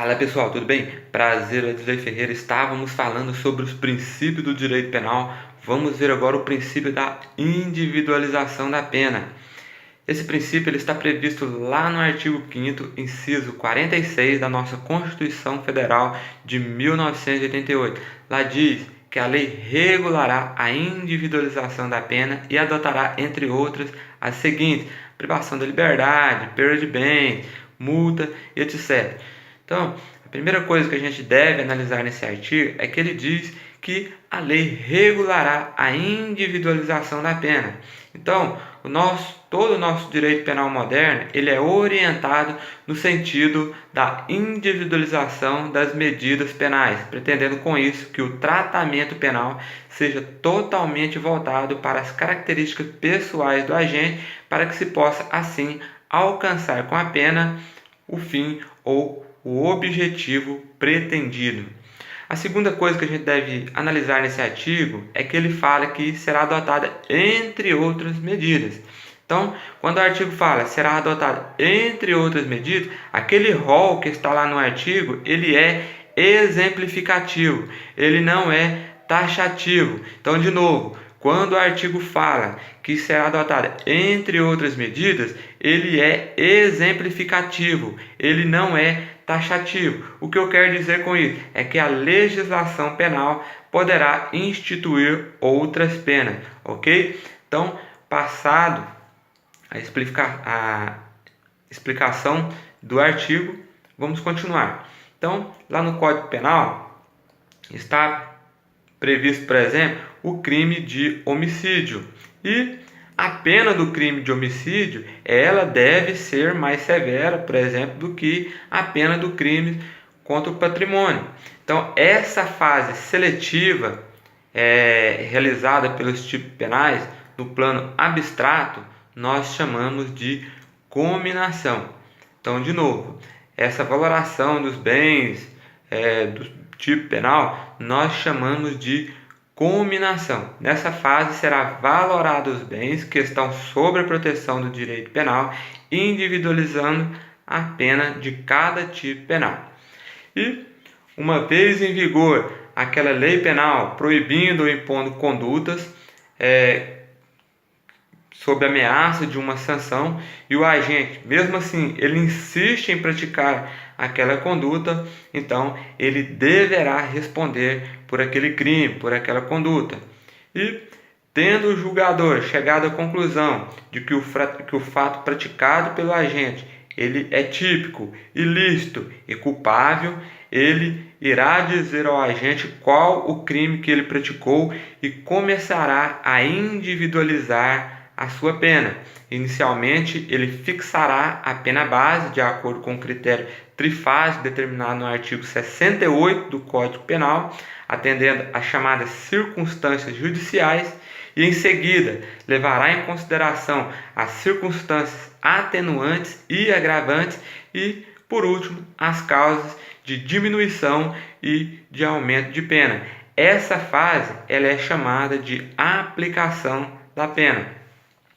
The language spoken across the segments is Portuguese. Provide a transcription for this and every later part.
Fala pessoal, tudo bem? Prazer, Edley Ferreira. Estávamos falando sobre os princípios do direito penal. Vamos ver agora o princípio da individualização da pena. Esse princípio ele está previsto lá no artigo 5º, inciso 46 da nossa Constituição Federal de 1988. Lá diz que a lei regulará a individualização da pena e adotará, entre outras, as seguintes: privação da liberdade, perda de bens, multa, etc. Então, a primeira coisa que a gente deve analisar nesse artigo é que ele diz que a lei regulará a individualização da pena. Então, todo o nosso direito penal moderno ele é orientado no sentido da individualização das medidas penais, pretendendo com isso que o tratamento penal seja totalmente voltado para as características pessoais do agente, para que se possa, assim, alcançar com a pena o fim ou o objetivo pretendido. A segunda coisa que a gente deve analisar nesse artigo é que ele fala que será adotada entre outras medidas. Então, quando o artigo fala será adotada entre outras medidas, aquele rol que está lá no artigo, ele é exemplificativo, ele não é taxativo. Então, de novo, quando o artigo fala que será adotada entre outras medidas, ele é exemplificativo, ele não é taxativo. O que eu quero dizer com isso é que a legislação penal poderá instituir outras penas, ok? Então, passado a explicação do artigo, vamos continuar. Então, lá no Código Penal está previsto, por exemplo, o crime de homicídio. E a pena do crime de homicídio, ela deve ser mais severa, por exemplo, do que a pena do crime contra o patrimônio. Então, essa fase seletiva realizada pelos tipos penais no plano abstrato, nós chamamos de cominação. Então, de novo, essa valoração dos bens do tipo penal, nós chamamos de cominação. Nessa fase será valorado os bens que estão sob a proteção do direito penal, individualizando a pena de cada tipo penal. E, uma vez em vigor aquela lei penal proibindo ou impondo condutas sob ameaça de uma sanção, e o agente, mesmo assim, ele insiste em praticar aquela conduta, então ele deverá responder por aquele crime, por aquela conduta. E, tendo o julgador chegado à conclusão de que o fato praticado pelo agente ele é típico, ilícito e culpável, ele irá dizer ao agente qual o crime que ele praticou e começará a individualizar a sua pena. Inicialmente, ele fixará a pena base de acordo com o critério trifásico determinado no artigo 68 do Código Penal, atendendo às chamadas circunstâncias judiciais, e em seguida levará em consideração as circunstâncias atenuantes e agravantes e, por último, as causas de diminuição e de aumento de pena. Essa fase ela é chamada de aplicação da pena.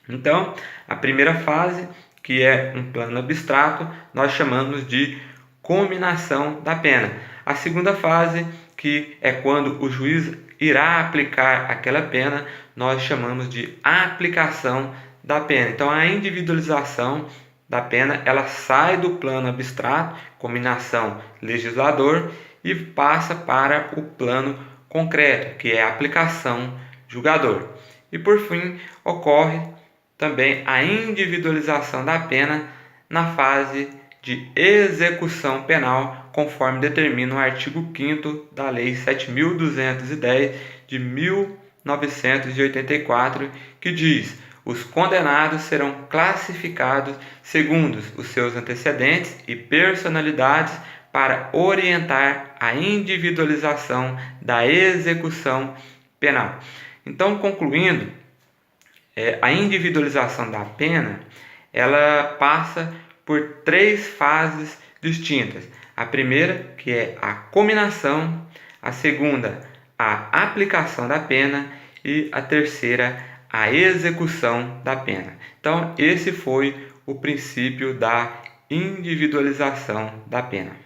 Então, a primeira fase, que é um plano abstrato, nós chamamos de cominação da pena. A segunda fase, que é quando o juiz irá aplicar aquela pena, nós chamamos de aplicação da pena. Então, a individualização da pena, ela sai do plano abstrato, cominação legislador, e passa para o plano concreto, que é a aplicação julgador. E, por fim, ocorre também a individualização da pena na fase de execução penal, conforme determina o artigo 5º da Lei 7.210 de 1984, que diz: os condenados serão classificados segundo os seus antecedentes e personalidades para orientar a individualização da execução penal. Então, concluindo, a individualização da pena, ela passa por 3 fases distintas. A primeira, que é a cominação, a segunda, a aplicação da pena e a terceira, a execução da pena. Então, esse foi o princípio da individualização da pena.